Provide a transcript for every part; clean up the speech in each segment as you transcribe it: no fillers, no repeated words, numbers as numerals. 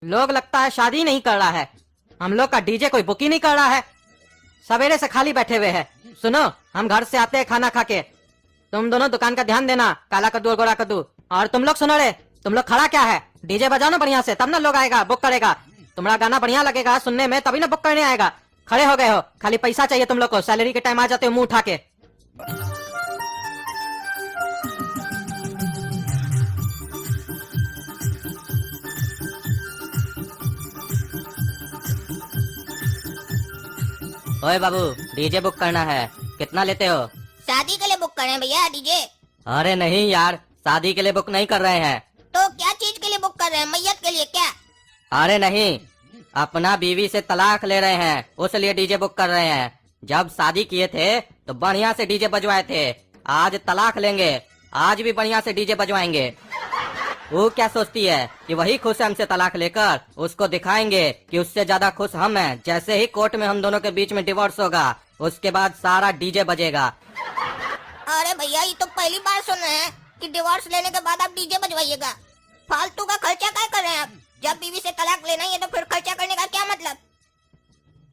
लोग लगता है शादी नहीं कर रहा है। हम लोग का डीजे कोई बुक ही नहीं कर रहा है। सवेरे से खाली बैठे हुए हैं। सुनो, हम घर से आते हैं खाना खा के। तुम दोनों दुकान का ध्यान देना, काला कद्दू और गोरा कद्दू। और तुम लोग सुनो रे, तुम लोग खड़ा क्या है? डीजे बजाओ ना बढ़िया से, तब ना लोग आएगा, बुक करेगा। तुम्हारा गाना बढ़िया लगेगा सुनने में, तभी ना बुक करने आएगा। खड़े हो गए हो, खाली पैसा चाहिए तुम लोग को। सैलरी के टाइम आ जाते हो मुंह उठा के। ओए बाबू, डीजे बुक करना है, कितना लेते हो? शादी के लिए बुक कर रहे हैं भैया डीजे। अरे नहीं यार, शादी के लिए बुक नहीं कर रहे हैं। तो क्या चीज के लिए बुक कर रहे हैं? मैयत के लिए क्या? अरे नहीं, अपना बीवी से तलाक ले रहे हैं, उसलिए डीजे बुक कर रहे हैं। जब शादी किए थे तो बढ़िया से डीजे बजवाए थे, आज तलाक लेंगे, आज भी बढ़िया से डीजे बजवाएंगे। वो क्या सोचती है कि वही खुश है हमसे तलाक लेकर? उसको दिखाएंगे कि उससे ज्यादा खुश हम हैं। जैसे ही कोर्ट में हम दोनों के बीच में डिवोर्स होगा, उसके बाद सारा डीजे बजेगा। अरे भैया, ये तो पहली बार सुन रहे हैं कि डिवोर्स लेने के बाद आप डीजे बजवाइएगा। फालतू का खर्चा क्या कर रहे हैं आप? जब बीवी से तलाक लेना ही है तो फिर खर्चा करने का क्या मतलब?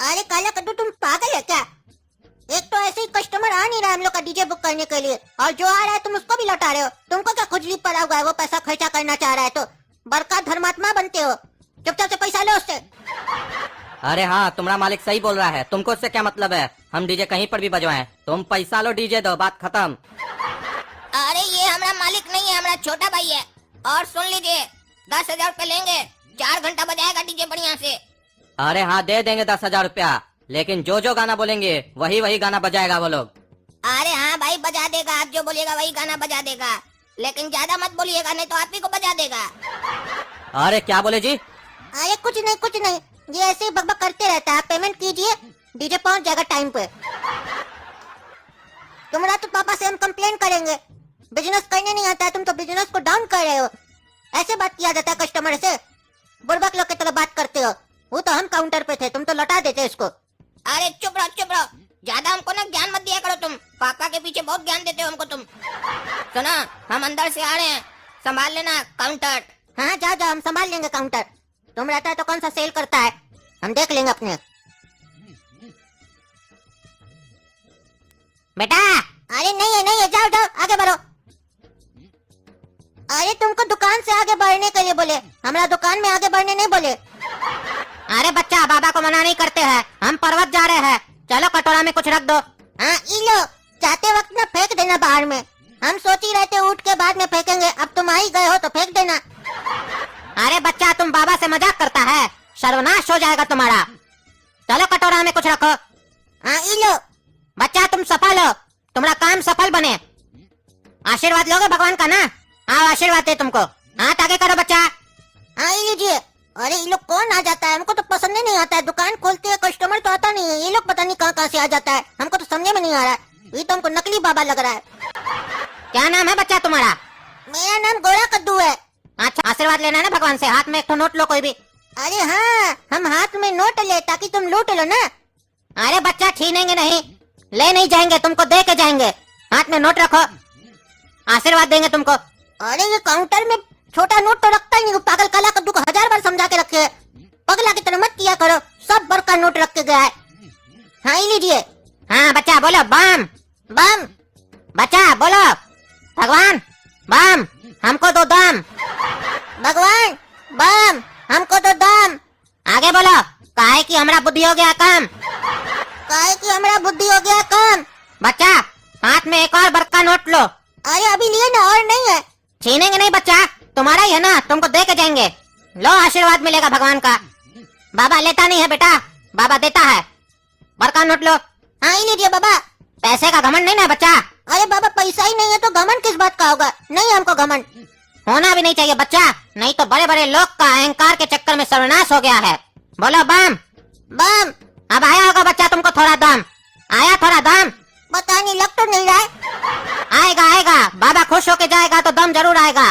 अरे काला कद्दू, तुम पागल है क्या? एक तो ऐसे ही कस्टमर आ नहीं रहा हम लोग का डीजे बुक करने के लिए, और जो आ रहा है तुम उसको भी लौटा रहे हो। तुमको क्या खुजली पड़ा हुआ है? वो पैसा खर्चा करना चाह रहा है तो बड़का धर्मात्मा बनते हो, चुपचाप से पैसा लो उससे। अरे हाँ, तुम्हारा मालिक सही बोल रहा है, तुमको उससे क्या मतलब है? हम डीजे कहीं पर भी बजवाएं, तुम पैसा लो, डीजे दो, बात खत्म। अरे ये हमारा मालिक नहीं है, हमारा छोटा भाई है। और सुन लीजिए, 10,000 रूपए लेंगे, 4 घंटा बजाएगा डीजे बढ़िया से। अरे हाँ, दे देंगे 10,000 रुपया, लेकिन जो जो गाना बोलेंगे वही वही गाना बजाएगा वो लोग। अरे हाँ भाई, बजा देगा, आप जो बोलिएगा वही गाना बजा देगा, लेकिन ज्यादा मत बोलिएगा नहीं तो आप ही को बजा देगा। अरे क्या बोले जी? अरे कुछ नहीं, ये ऐसे ही बकबक करते रहता है। आप पेमेंट कीजिए, डीजे पहुंच जाएगा टाइम पे। तुम्हारा तो पापा से हम कंप्लेन करेंगे, बिजनेस करने नहीं आता है, तुम तो बिजनेस को डाउन कर रहे हो। ऐसे बात किया जाता है कस्टमर से? बुड़बक लोग की तरह बात करते हो। वो तो हम काउंटर पे थे, तुम तो लौटा देते इसको। अरे चुप रहो, ज्यादा हमको ना ज्ञान मत दिया करो तुम। पापा के पीछे बहुत ज्ञान देते हो हमको तुम। सुना, हम अंदर से आ रहे हैं, संभाल लेना काउंटर। हाँ जाओ, हम संभाल लेंगे काउंटर। तुम रहता है तो कौन सा सेल करता है, हम देख लेंगे अपने। बेटा, अरे नहीं है, जाओ आगे बढ़ो। अरे तुमको दुकान से आगे बढ़ने के लिए बोले, हमारा दुकान में आगे बढ़ने नहीं बोले। अरे बच्चा, बाबा को मना नहीं करते हैं, हम पर्वत जा रहे हैं, चलो कटोरा में कुछ रख दो। हाँ लो, जाते वक्त ना फेंक देना बाहर में। हम सोच ही रहते उठ के बाद में फेंकेंगे, अब तुम आ ही गए हो तो फेंक देना। अरे बच्चा, तुम बाबा से मजाक करता है, सर्वनाश हो जाएगा तुम्हारा। चलो कटोरा में कुछ रखो। हाँ लो बच्चा, तुम सफल हो, तुम्हारा काम सफल बने। आशीर्वाद लोगे भगवान का ना? हाँ, आशीर्वाद है तुमको। हाथ आगे करो बच्चा। हाँ लीजिए। अरे ये लोग कौन आ जाता है? हमको तो पसंद ही नहीं आता है। दुकान खोलते हैं, कस्टमर तो आता नहीं है, ये लोग पता नहीं कहाँ से आ जाता है, हमको तो समझ में नहीं आ रहा है। ये तो हमको नकली बाबा लग रहा है। क्या नाम है बच्चा तुम्हारा? मेरा नाम गोरा कद्दू है। अच्छा, आशीर्वाद लेना है ना भगवान से, हाथ में एक तो नोट लो कोई भी। अरे हाँ, हम हाथ में नोट ले ताकि तुम लूट लो ना। अरे बच्चा, छीनेंगे नहीं, ले नहीं जाएंगे, तुमको दे के जाएंगे। हाथ में नोट रखो, आशीर्वाद देंगे तुमको। अरे ये काउंटर में छोटा नोट तो रखता ही नहीं, पागल काला कद्दू को 1000 बार समझा के रखे। पगला की तरह मत किया करो, सब बड़का नोट रख के गया है। हाँ लीजिए। हाँ बच्चा बोलो बम बम। बच्चा बोलो भगवान बम, हमको दो दम। भगवान बम, हमको दो दम। आगे बोलो, काहे की हमारा बुद्धि हो गया कम। काहे की हमारा बुद्धि हो गया कम। बच्चा, हाथ में एक और बड़का नोट लो। अरे अभी लिए ना, और नहीं है। छीनेंगे नहीं बच्चा, तुम्हारा ही है ना, तुमको दे के जाएंगे। लो, आशीर्वाद मिलेगा भगवान का। बाबा लेता नहीं है बेटा, बाबा देता है। बड़का नोट लो। हाँ ही लीजिए बाबा। पैसे का घमंड नहीं ना बच्चा। अरे बाबा, पैसा ही नहीं है तो घमंड किस बात का होगा? नहीं, हमको घमंड होना भी नहीं चाहिए बच्चा, नहीं तो बड़े बड़े लोग का अहंकार के चक्कर में सर्वनाश हो गया है। बोलो बम बम। अब आया होगा बच्चा तुमको थोड़ा दम? आया थोड़ा दम? पता नहीं, लग तो नहीं रहा है। आएगा, बाबा खुश होके जाएगा तो दम जरूर आएगा।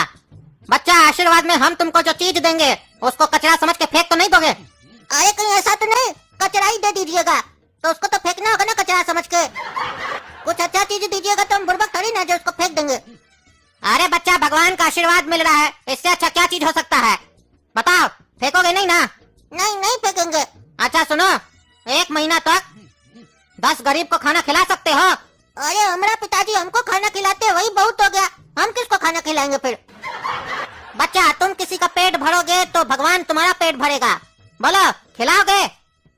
बच्चा, आशीर्वाद में हम तुमको जो चीज देंगे उसको कचरा समझ के फेंक तो नहीं दोगे? अरे कहीं ऐसा तो नहीं, कचरा ही दे दीजिएगा तो उसको तो फेंकना होगा ना कचरा समझ के। कुछ अच्छा चीज दीजिएगा तो हम बुड़बक थोड़ी ना जो उसको फेंक देंगे। अरे बच्चा, भगवान का आशीर्वाद मिल रहा है, इससे अच्छा क्या चीज हो सकता है? बताओ, फेंकोगे फेंकोगे नहीं ना? नहीं नहीं फेंकेंगे। अच्छा सुनो, 1 महीना तक 10 गरीब को खाना खिला सकते हो। अरे हमारा पिताजी हमको खाना खिलाते हैं, वही बहुत हो गया, हम किसको खाना खिलाएंगे फिर? बच्चा, तुम किसी का पेट भरोगे तो भगवान तुम्हारा पेट भरेगा। बोलो, खिलाओगे?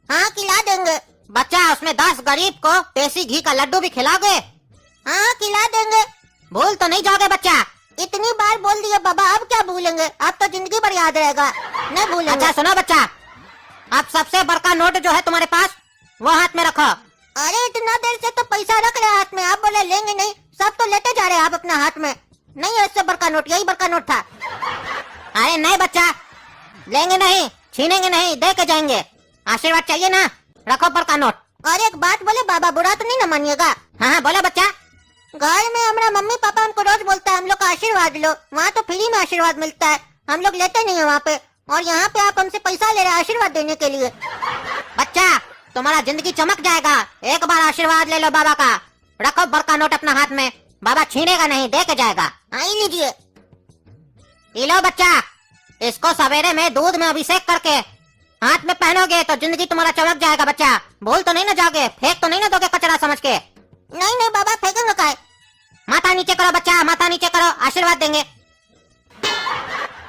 हाँ खिला देंगे। बच्चा, उसमें 10 गरीब को देसी घी का लड्डू भी खिलाओगे? हाँ खिला देंगे। भूल तो नहीं जाओगे बच्चा? इतनी बार बोल दिया बाबा, अब क्या भूलेंगे, अब तो जिंदगी भर याद रहेगा, नहीं भूलेंगे। अच्छा सुनो बच्चा, अब सबसे बड़का नोट जो है तुम्हारे पास वो हाथ में रखो। अरे इतना देर से तो पैसा रख रहे हाथ में, आप बोले लेंगे नहीं, सब तो लेते जा रहे हैं आप अपना हाथ में। नहीं, ऐसे बड़का नोट, यही बड़का नोट था। अरे नहीं बच्चा, लेंगे नहीं, छीनेंगे नहीं, दे के जाएंगे। आशीर्वाद चाहिए ना, रखो बड़का नोट। और एक बात बोले बाबा, बुरा तो नहीं ना मानिएगा? हाँ बोला बच्चा। घर में हमारा मम्मी पापा हमको रोज बोलता है हम लोग का आशीर्वाद लो, वहाँ तो फ्री में आशीर्वाद मिलता है, हम लोग लेते नहीं है वहाँ पे, और यहाँ पे आप हमसे पैसा ले रहे हैं आशीर्वाद देने के लिए। बच्चा, तुम्हारा जिंदगी चमक जाएगा, एक बार आशीर्वाद ले लो बाबा का। रखो बड़का नोट अपना हाथ में, बाबा छीनेगा नहीं, दे के जाएगा। आई लीजिए। ये लो बच्चा, इसको सवेरे में दूध में अभिषेक करके हाथ में पहनोगे तो जिंदगी तुम्हारा चमक जाएगा। बच्चा, भूल तो नहीं ना जाओगे, फेंक तो नहीं ना दोगे कचरा समझ के? नहीं नहीं बाबा, फेंकेंगे काय? माथा नीचे करो बच्चा, माथा नीचे करो, आशीर्वाद देंगे।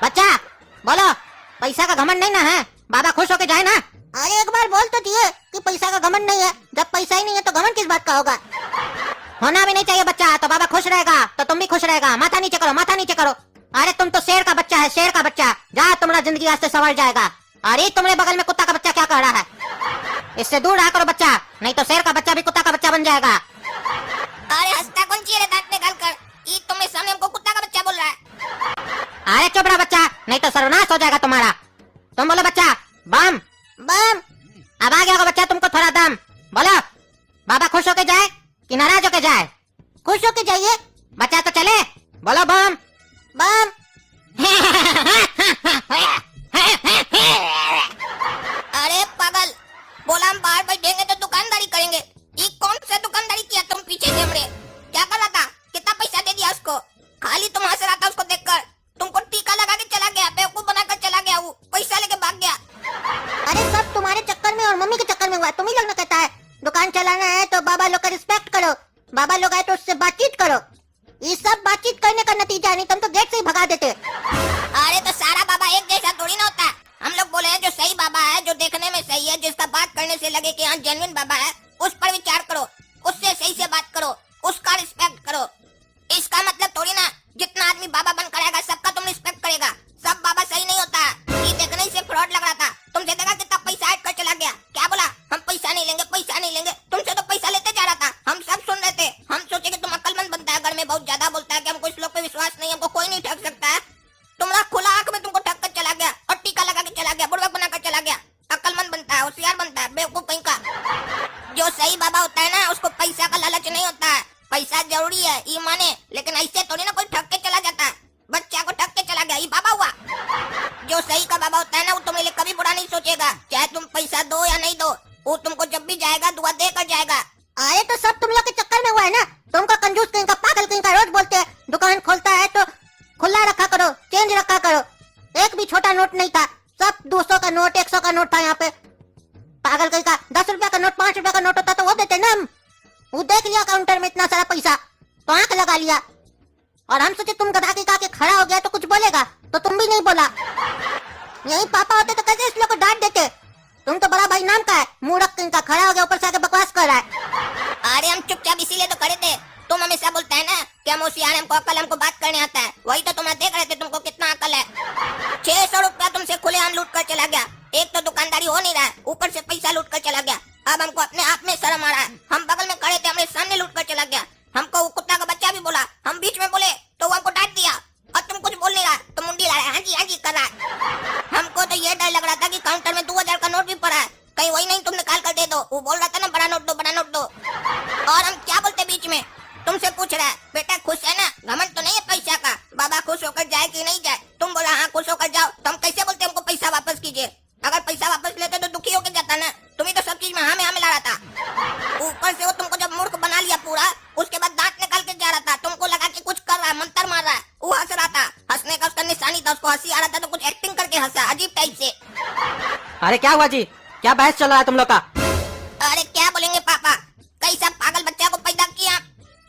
बच्चा बोलो, पैसा का घमंड नहीं ना है? बाबा खुश होके जाए ना। अरे एक बार बोल तो दिए कि पैसा का घमंड नहीं है, जब पैसा ही नहीं है तो घमंड किस बात का होगा? होना भी नहीं चाहिए बच्चा, तो बाबा खुश रहेगा तो तुम भी खुश रहेगा। माथा नीचे करो, माथा नीचे करो। अरे तुम तो शेर का बच्चा है, शेर का बच्चा, जा तुम्हारा जिंदगी आज से संवर जाएगा। अरे तुम्हारे बगल में कुत्ता का बच्चा क्या कह रहा है? इससे दूर रहा करो बच्चा, नहीं तो शेर का बच्चा भी कुत्ता का बच्चा बन जाएगा। अरे हंसता कौन चाहिए दांत निकाल कर, ये तुम्हें सामने हमको कुत्ता का बच्चा बोल रहा है। अरे चुप रहा बच्चा, नहीं तो सर्वनाश हो जाएगा तुम्हारा। तुम बोलो बच्चा, बम बम। अब आ गया होगा बच्चा तुमको थोड़ा दम। बोलो, बाबा खुश होके जाए कि नाराज होके जाए? खुश होके जाइए बच्चा, तो चले। बोलो बम बम। अरे पागल, बोला हम बाहर बैठेंगे तो दुकानदारी करेंगे, ये कौन सा दुकानदारी किया तुम पीछे से हमरे? क्या कर रहा था? कितना पैसा दे दिया उसको? खाली तुम हंस रहा था उसको देखकर, तुमको टीका लगा के चला गया, बेवकूफ बनाकर चला गया, वो पैसा लेके भाग गया। अरे सब तुम्हारे चक्कर में और मम्मी के चक्कर में हुआ, तुम ही लोग ने कहता है दुकान चलाना है तो बाबा लोग का रिस्पेक्ट करो, बाबा लोग आए तो उससे बातचीत करो। ये सब बातचीत करने का नतीजा नहीं, तुम तो गेट से ही भगा देते। अरे तो सारा बाबा एक जैसा थोड़ी ना होता है, हम लोग बोले हैं जो सही बाबा है, जो देखने में सही है, जिसका बात करने से लगे कि हाँ जेन्युइन बाबा है, उस पर विचार करो, उससे सही से बात करो, उसका रिस्पेक्ट करो। इसका मतलब थोड़ी ना जितना आदमी बाबा बनकर आएगा सबका तुम रिस्पेक्ट करेगा। सब बाबा सही नहीं होता, ये देखने से फ्रॉड लग रहा था, तुमसे देखा कितना पैसा ऐड कर चला गया। क्या बोला? हम पैसा नहीं लेंगे, पैसा नहीं लेंगे, तुमसे तो पैसा लेते जा रहा था, हम सब सुन रहे थे। हम सोचे कि तुम अक्लमंद बनता है, घर में बहुत ज्यादा बोलता है कि हमको इस लोग पे विश्वास नहीं, हमको कोई नहीं ठग सकता है। तुम्हारा खुला आंख में तुमको ठग कर चला गया और टीका लगा के चला गया, बुड़बक बनाकर चला गया। अक्लमंद बनता है, होशियार बनता है, बेवकूफ कहीं का। जो सही बाबा होता है ना, उसको पैसा का लालच नहीं होता है, पैसा जरूरी है ये माने, लेकिन ऐसे थोड़ी ना कोई ठग के चला जाता है। बच्चा को ठग के चला गया, ये बाबा हुआ। जो सही का बाबा होता है ना, वो तुम्हारे लिए कभी बुरा नहीं सोचेगा, चाहे तुम पैसा दो या नहीं दो, वो तुमको जब भी जाएगा दुआ देकर जाएगा। अरे तो सब तुम लोग के चक्कर में हुआ है ना, तुमको कंजूस कहीं का, पागल कहीं का, रोज बोलते हैं दुकान खोलता है तो खुला रखा करो, चेंज रखा करो। एक भी छोटा नोट नहीं था, सब 200 का नोट, 100 का नोट था यहाँ पे। पागल कहीं का, 10 रुपया का नोट, 5 रुपया का नोट होता तो वो देते ना हम। वो देख लिया काउंटर में इतना सारा पैसा तो आंख लगा लिया, और हम सोचे तुम गधा की के खड़ा हो गया तो कुछ बोलेगा, तो तुम भी नहीं बोला। यही पापा होते तो कैसे इस लोग को डांट देते। तुम तो बड़ा भाई नाम का है, मूर्ख कहीं का, खड़ा हो गया ऊपर से आके बकवास कर रहा है। अरे हम चुपचाप इसीलिए तो खड़े थे, तुम हमेशा बोलता है ना कि हम होशियार, हमको अकल, हमको बात करने आता है, वही तो तुम्हें देख रहे थे तुमको कितना अकल है। 600 रुपया तुमसे खुलेआम लूट कर चला गया, एक तो दुकानदारी हो नहीं रहा है, ऊपर से पैसा लूट कर चला गया। अब हमको अपने आप में शर्म आ रहा है, हम बगल में खड़े थे, हमारे सामने लूट कर चला गया। हमको वो कुत्ता का बच्चा भी बोला, हम बीच में बोले तो वो हमको डांट दिया, और तुम कुछ बोल नहीं रहा, तुम मुंडी ला रहा है, हाँ जी कर रहा है। हमको तो ये डर लग रहा था कि काउंटर में 2000 का नोट भी पड़ा है, कहीं वही नहीं तुम निकाल कर दे दो। वो बोल रहा था ना बड़ा नोट दो, बड़ा नोट दो, और हम क्या बोलते बीच में? तुमसे पूछ रहा है बेटा खुश है ना, घमंड तो नहीं है पैसा का, बाबा खुश होकर जाए कि नहीं जाए? तुम बोला हाँ खुश होकर जाओ, तो हम कैसे बोलते हमको पैसा वापस कीजिए? अगर पैसा वापस लेते तो दुखी होकर जाता ना, तुम्हें तो सब चीज में हाँ में हाँ मिला रहा था। ऊपर से वो तुमको जब मूर्ख बना लिया पूरा, उसके बाद दांत निकाल के जा रहा था, तुमको लगा कि कुछ कर रहा है, मंत्र मार रहा है, वो हंस रहा था, हंसने का उसका निशानी था, उसको हंसी आ रहा था तो कुछ एक्टिंग करके हंसा अजीब टाइप से। अरे क्या हुआ जी, क्या बहस चल रहा है तुम लोग का? अरे क्या बोलेंगे पापा, कैसा पागल बच्चा को पैदा किया,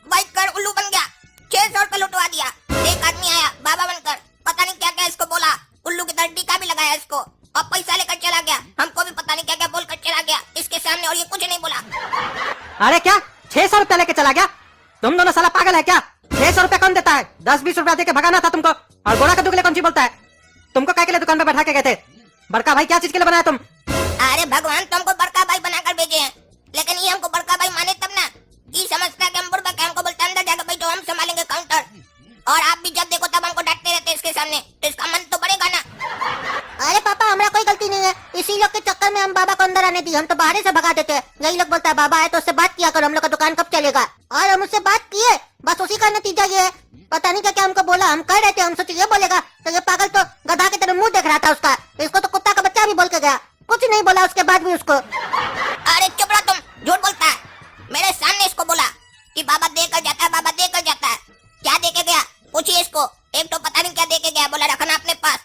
बैठ कर उल्लू बन गया, 600 रुपए लुटवा दिया। एक आदमी आया बाबा बनकर, पता नहीं क्या क्या इसको बोला, उल्लू की तरह टीका भी लगाया इसको और पैसा लेकर चला गया। हमको भी पता नहीं क्या क्या बोलकर चला गया इसके सामने, और ये कुछ नहीं बोला। अरे क्या 600 रुपया लेके चला गया? तुम दोनों साला पागल है क्या? 600 रुपया कौन देता है? 10-20 रुपया देके भगाना था तुमको। और गोरा कद्दू के लिए कौन सी बोलता है? तुमको क्या के लिए दुकान पे बैठा के गए थे? बड़का भाई क्या चीज के लिए बनाया तुम? अरे भगवान तुमको बड़का भाई बनाकर भेजे हैं, लेकिन ये हमको बड़का भाई माने तब ना। ये समझता है कि हम बुढ़बा, हमको बोलता है अंदर जाकर बैठो, हम संभालेंगे काउंटर। और आप भी जब देखो तब हमको डांटते रहते इसके सामने, तो इसका मन तो बढ़ेगा ना। अरे पापा हमारा कोई गलती नहीं है, इसी लोग के चक्कर में हम बाबा को अंदर आने दिए, हम तो बाहर से भगा देते हैं। यही लोग बोलता है बाबा है तो उससे बात किया करो, हम लोग का दुकान कब चलेगा। और हम उससे बात किए, बस उसी का नतीजा ये है। पता नहीं क्या क्या हमको बोला, हम कह रहे थे, हम सोचे ये बोलेगा, तो ये पागल तो गधा की तरह मुंह देख रहा था उसका। इसको तो कुत्ता का बच्चा भी बोल के गया, कुछ नहीं बोला उसके बाद भी उसको। अरे चुप रहो तुम, झूठ बोलता है। मेरे सामने इसको बोला कि बाबा देकर जाता है, बाबा देकर जाता है। क्या देके गया पूछिए इसको। एक तो पता नहीं क्या देके गया, बोला रखना अपने पास।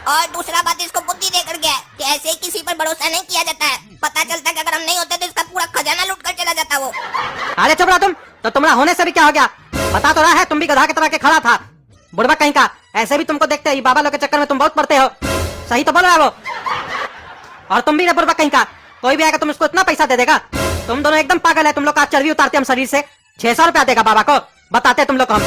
और दूसरा बात इसको बुद्धि देकर गया कि ऐसे ही किसी पर भरोसा नहीं किया जाता है। पता चलता है कि अगर हम नहीं होते तो इसका पूरा खजाना लूट कर चला जाता वो। अरे चुप रहो तुम, तो तुम्हारा होने से भी क्या हो गया? बता तो रहा है तुम भी गधा की तरह के खड़ा था। बुढ़बा कहीं का, ऐसे भी तुमको देखते ही बाबा लोग के चक्कर में तुम बहुत पड़ते हो। सही तो बोल रहा है वो। और तुम भी रे बुढ़बा कहीं का, कोई भी आएगा तुम उसको इतना पैसा दे देगा? तुम दोनों एकदम पागल है, तुम लोग का चर्बी उतारते हम शरीर से। 600 रुपया देगा बाबा को, बताते तुम लोग को हम।